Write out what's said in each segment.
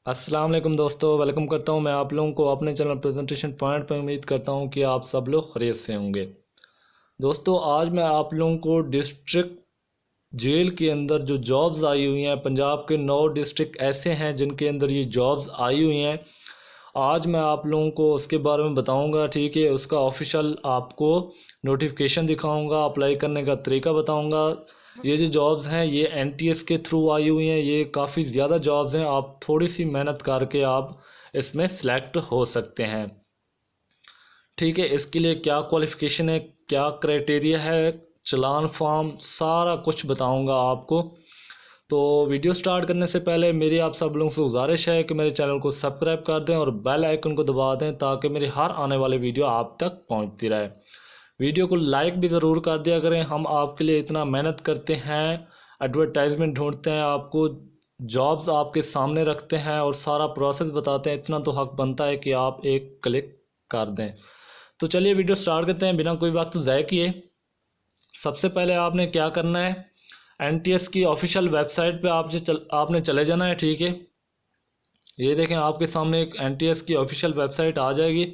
अस्सलाम वालेकुम दोस्तों, वेलकम करता हूं मैं आप लोगों को अपने चैनल प्रेजेंटेशन पॉइंट पर। उम्मीद करता हूं कि आप सब लोग खैरियत से होंगे। दोस्तों, आज मैं आप लोगों को डिस्ट्रिक्ट जेल के अंदर जो जॉब्स आई हुई हैं, पंजाब के 9 डिस्ट्रिक्ट ऐसे हैं जिनके अंदर ये जॉब्स आई हुई हैं। आज मैं आप लोगों को उसके बारे में बताऊंगा, ठीक है। उसका ऑफिशियल आपको नोटिफिकेशन दिखाऊंगा, अप्लाई करने का तरीका बताऊंगा। ये जो जॉब्स हैं ये एनटीएस के थ्रू आई हुई हैं। ये काफ़ी ज़्यादा जॉब्स हैं, आप थोड़ी सी मेहनत करके आप इसमें सेलेक्ट हो सकते हैं, ठीक है। इसके लिए क्या क्वालिफ़िकेशन है, क्या क्राइटेरिया है, चलान फॉर्म, सारा कुछ बताऊंगा आपको। तो वीडियो स्टार्ट करने से पहले मेरी आप सब लोगों से गुजारिश है कि मेरे चैनल को सब्सक्राइब कर दें और बेल आइकन को दबा दें ताकि मेरी हर आने वाली वीडियो आप तक पहुंचती रहे। वीडियो को लाइक भी ज़रूर कर दिया करें। हम आपके लिए इतना मेहनत करते हैं, एडवर्टाइजमेंट ढूंढते हैं, आपको जॉब्स आपके सामने रखते हैं और सारा प्रोसेस बताते हैं। इतना तो हक बनता है कि आप एक क्लिक कर दें। तो चलिए वीडियो स्टार्ट करते हैं बिना कोई वक्त ज़ाय किए। सबसे पहले आपने क्या करना है, एनटीएस की ऑफिशियल वेबसाइट पे आपने चले जाना है, ठीक है। ये देखें आपके सामने एक एनटीएस की ऑफिशियल वेबसाइट आ जाएगी।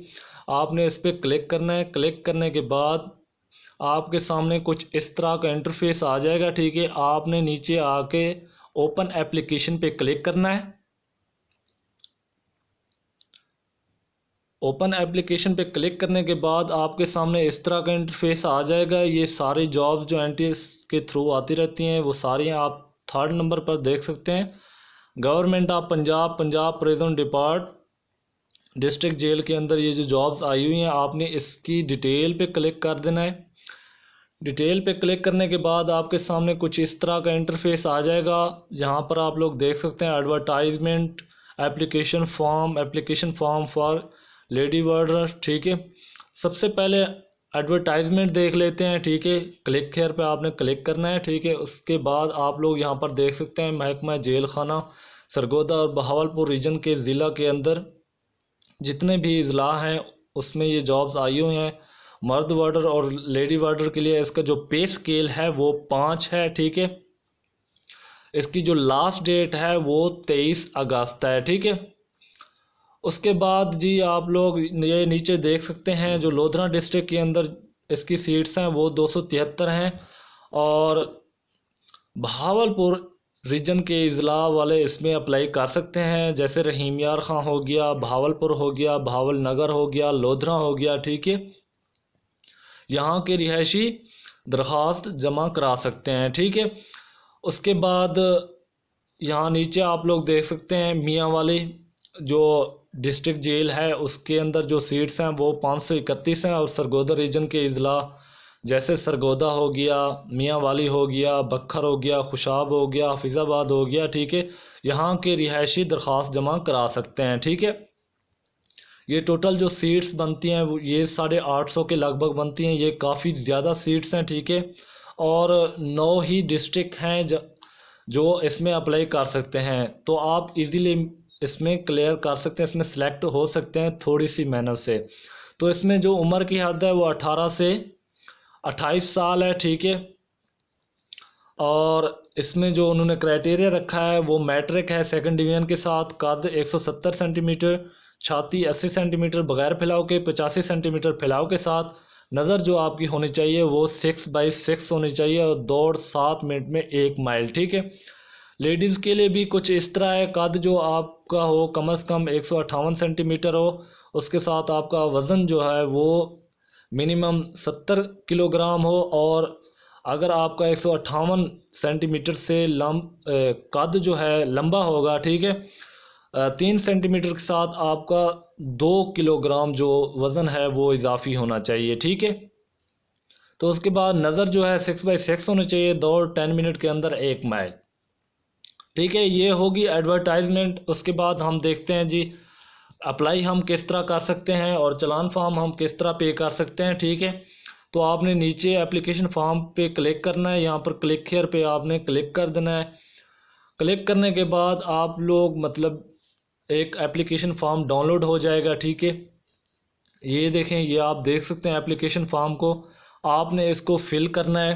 आपने इस पर क्लिक करना है। क्लिक करने के बाद आपके सामने कुछ इस तरह का इंटरफेस आ जाएगा, ठीक है। आपने नीचे आके ओपन एप्लीकेशन पे क्लिक करना है। ओपन एप्लीकेशन पे क्लिक करने के बाद आपके सामने इस तरह का इंटरफेस आ जाएगा। ये सारी जॉब्स जो एनटीएस के थ्रू आती रहती हैं वो सारी आप 3rd नंबर पर देख सकते हैं। Government of Punjab prison depart district jail के अंदर ये जो जॉब्स आई हुई हैं, आपने इसकी डिटेल पे क्लिक कर देना है। डिटेल पे क्लिक करने के बाद आपके सामने कुछ इस तरह का इंटरफेस आ जाएगा, जहाँ पर आप लोग देख सकते हैं advertisement, application form for lady warder, ठीक है। सबसे पहले एडवर्टाइजमेंट देख लेते हैं, ठीक है। क्लिक हेयर पे आपने क्लिक करना है, ठीक है। उसके बाद आप लोग यहाँ पर देख सकते हैं महकमा जेल खाना सरगोदा और बहावलपुर रीजन के ज़िला के अंदर जितने भी अजला हैं उसमें ये जॉब्स आई हुई हैं। मर्द वार्डर और लेडी वार्डर के लिए इसका जो पे स्केल है वो 5 है, ठीक है। इसकी जो लास्ट डेट है वो 23 अगस्त है, ठीक है। उसके बाद जी आप लोग ये नीचे देख सकते हैं जो लोधरा डिस्ट्रिक्ट के अंदर इसकी सीट्स हैं वो 273 हैं और बहावलपुर रीजन के अजला वाले इसमें अप्लाई कर सकते हैं। जैसे रहीम यार खां हो गया, बहावलपुर हो गया, बहावल नगर हो गया, लोधरा हो गया, ठीक है। यहाँ के रिहायशी दरख्वास्त जमा करा सकते हैं, ठीक है। उसके बाद यहाँ नीचे आप लोग देख सकते हैं मियाँ वाली जो डिस्ट्रिक्ट जेल है उसके अंदर जो सीट्स हैं वो 531 हैं और सरगोदा रीजन के अजला जैसे सरगोदा हो गया, मियाँ वाली हो गया, बखर हो गया, खुशाब हो गया, हाफिज़ाबाद हो गया, ठीक है। यहाँ के रिहायशी दरख्वास्त जमा करा सकते हैं, ठीक है। ये टोटल जो सीट्स बनती हैं ये 850 के लगभग बनती हैं। ये काफ़ी ज़्यादा सीट्स हैं, ठीक है। और 9 ही डिस्ट्रिक्ट हैं जो इसमें अप्लाई कर सकते हैं। तो आप इजीली इसमें क्लियर कर सकते हैं, इसमें सेलेक्ट हो सकते हैं थोड़ी सी मेहनत से। तो इसमें जो उम्र की हद है वो 18 से 28 साल है, ठीक है। और इसमें जो उन्होंने क्राइटेरिया रखा है वो मैट्रिक है 2nd डिवीज़न के साथ, कद 170 सेंटीमीटर, छाती 80 सेंटीमीटर बग़ैर फैलाव के, 85 सेंटीमीटर फैलाव के साथ। नज़र जो आपकी होनी चाहिए वो 6x6 होनी चाहिए और दौड़ 7 मिनट में 1 माइल, ठीक है। लेडीज़ के लिए भी कुछ इस तरह है, कद जो आपका हो कम से कम 158 सेंटीमीटर हो, उसके साथ आपका वज़न जो है वो मिनिमम 70 किलोग्राम हो और अगर आपका 158 सेंटीमीटर से कद जो है लंबा होगा, ठीक है, 3 सेंटीमीटर के साथ आपका 2 किलोग्राम जो वज़न है वो इजाफी होना चाहिए, ठीक है। तो उसके बाद नज़र जो है 6x6 होनी चाहिए, दौड़ 10 मिनट के अंदर 1 माइल, ठीक है। ये होगी एडवर्टाइजमेंट। उसके बाद हम देखते हैं जी अप्लाई हम किस तरह कर सकते हैं और चलान फॉर्म हम किस तरह पे कर सकते हैं, ठीक है। तो आपने नीचे एप्लीकेशन फॉर्म पे क्लिक करना है, यहाँ पर क्लिक हेयर पे आपने क्लिक कर देना है। क्लिक करने के बाद आप लोग मतलब एक एप्लीकेशन फॉर्म डाउनलोड हो जाएगा, ठीक है। ये देखें, ये आप देख सकते हैं एप्लीकेशन फॉर्म को। आपने इसको फिल करना है।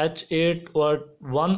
H81